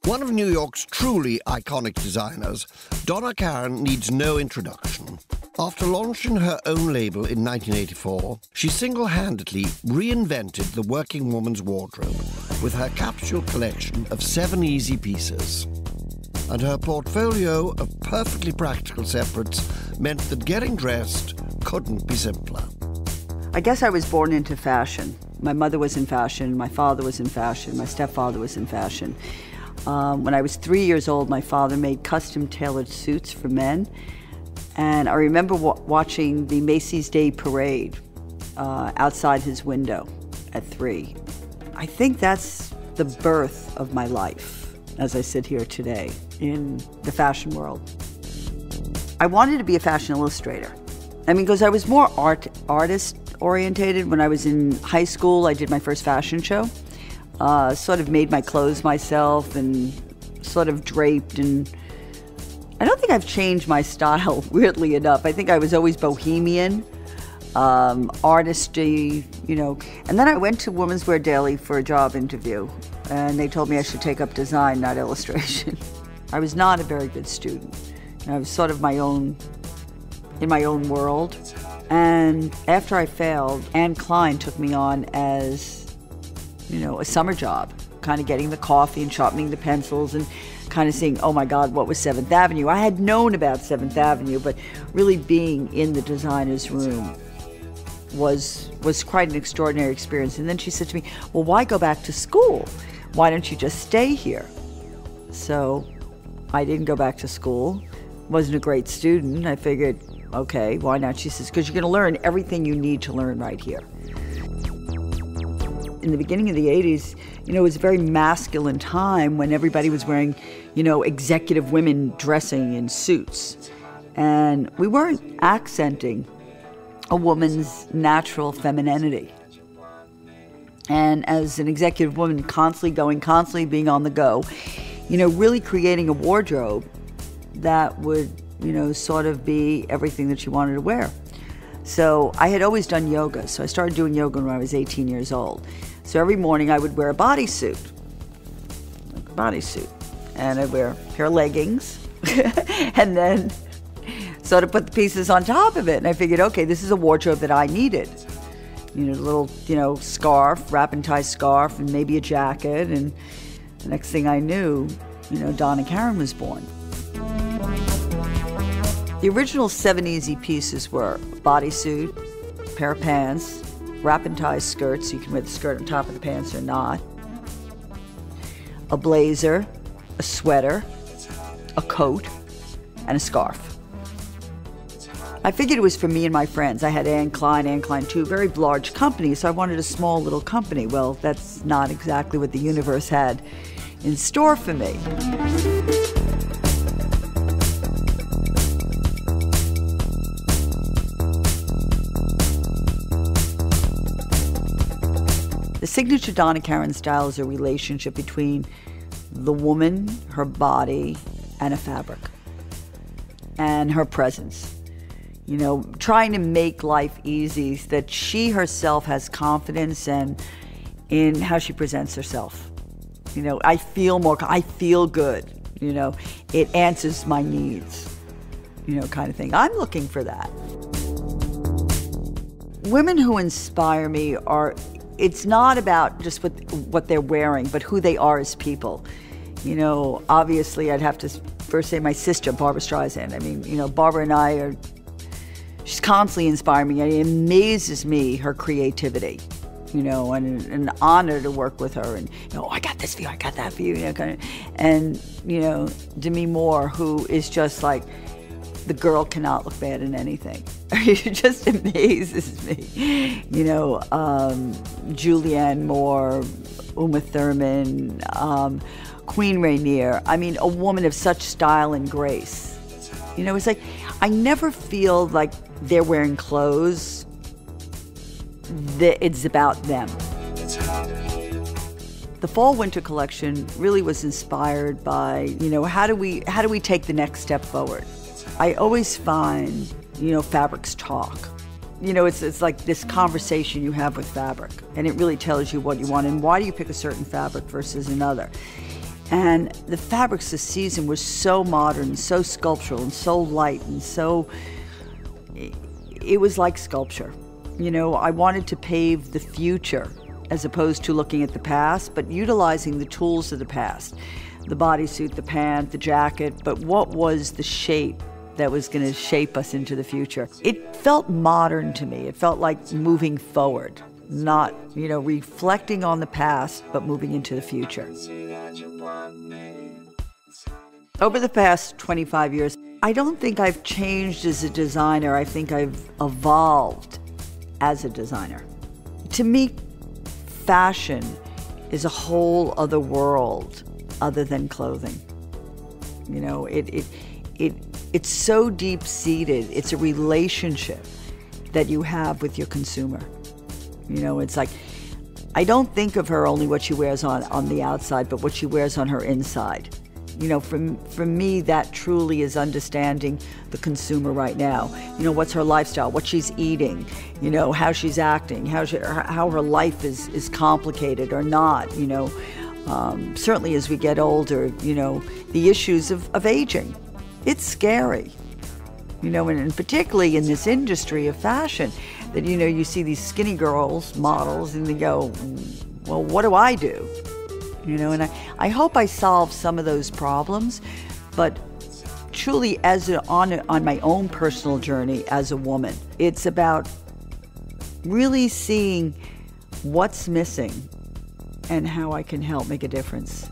One of New York's truly iconic designers, Donna Karan needs no introduction. After launching her own label in 1984, she single-handedly reinvented the working woman's wardrobe with her capsule collection of 7 easy pieces. And her portfolio of perfectly practical separates meant that getting dressed couldn't be simpler. I guess I was born into fashion. My mother was in fashion, my father was in fashion, my stepfather was in fashion. When I was 3 years old, my father made custom-tailored suits for men. And I remember watching the Macy's Day Parade outside his window at 3. I think that's the birth of my life as I sit here today in the fashion world. I wanted to be a fashion illustrator. I mean, because I was more artist-orientated. When I was in high school, I did my first fashion show. Sort of made my clothes myself and sort of draped, and I don't think I've changed my style, weirdly enough. I think I was always bohemian, artistry, you know. And then I went to Women's Wear Daily for a job interview, and they told me I should take up design, not illustration. I was not a very good student. I was sort of in my own world. And after I failed, Anne Klein took me on as, you know, a summer job, kind of getting the coffee and sharpening the pencils and kind of seeing, oh my God, what was 7th Avenue? I had known about 7th Avenue, but really being in the designer's room was quite an extraordinary experience. And then she said to me, well, why go back to school? Why don't you just stay here? So I didn't go back to school. Wasn't a great student. I figured, okay, why not? She says, because you're going to learn everything you need to learn right here. In the beginning of the 80s, you know, it was a very masculine time when everybody was wearing, you know, executive women dressing in suits. And we weren't accenting a woman's natural femininity. And as an executive woman, constantly being on the go, you know, really creating a wardrobe that would, you know, sort of be everything that you wanted to wear. So I had always done yoga, so I started doing yoga when I was 18 years old. So every morning I would wear a bodysuit, and I'd wear a pair of leggings, and then sort of put the pieces on top of it. And I figured, okay, this is a wardrobe that I needed. You know, a little, you know, scarf, wrap and tie scarf, and maybe a jacket. And the next thing I knew, you know, Donna Karan was born. The original 7 easy pieces were a bodysuit, a pair of pants, wrap and tie skirts, so you can wear the skirt on top of the pants or not, a blazer, a sweater, a coat, and a scarf. I figured it was for me and my friends. I had Anne Klein, two very large companies, so I wanted a small little company. Well, that's not exactly what the universe had in store for me. The signature Donna Karan style is a relationship between the woman, her body, and a fabric, and her presence. You know, trying to make life easy so that she herself has confidence in how she presents herself. You know, I feel good, you know, it answers my needs, you know, kind of thing. I'm looking for that. Women who inspire me are, it's not about just what they're wearing, but who they are as people. You know, obviously I'd have to first say my sister, Barbra Streisand. I mean, you know, Barbara and I are, she's constantly inspiring me. It amazes me, her creativity, you know, and an honor to work with her. And, you know, oh, I got this for you, I got that for you, you know, kind of. And, you know, Demi Moore, who is just like, the girl cannot look bad in anything. It just amazes me. You know, Julianne Moore, Uma Thurman, Queen Rainier. I mean, a woman of such style and grace. You know, it's like, I never feel like they're wearing clothes, that it's about them. The fall-winter collection really was inspired by, you know, how do we take the next step forward? I always find, you know, fabrics talk. You know, it's like this conversation you have with fabric, and it really tells you what you want and why do you pick a certain fabric versus another. And the fabrics this season were so modern, so sculptural, and so light, and so, it was like sculpture. You know, I wanted to pave the future as opposed to looking at the past, but utilizing the tools of the past. The bodysuit, the pant, the jacket, but what was the shape that was going to shape us into the future? It felt modern to me. It felt like moving forward, not, reflecting on the past, but moving into the future. Over the past 25 years, I don't think I've changed as a designer. I think I've evolved as a designer. To me, fashion is a whole other world other than clothing. It's so deep-seated. It's a relationship that you have with your consumer. It's like, I don't think of her only what she wears on the outside, but what she wears on her inside. For me, that truly is understanding the consumer right now. What's her lifestyle, what she's eating, how she's acting, how her life is complicated or not, Certainly as we get older, the issues of aging. It's scary, and particularly in this industry of fashion, that, you see these skinny girls, models, and they go, well, what do I do? And I hope I solve some of those problems, but truly on my own personal journey as a woman, it's about really seeing what's missing and how I can help make a difference.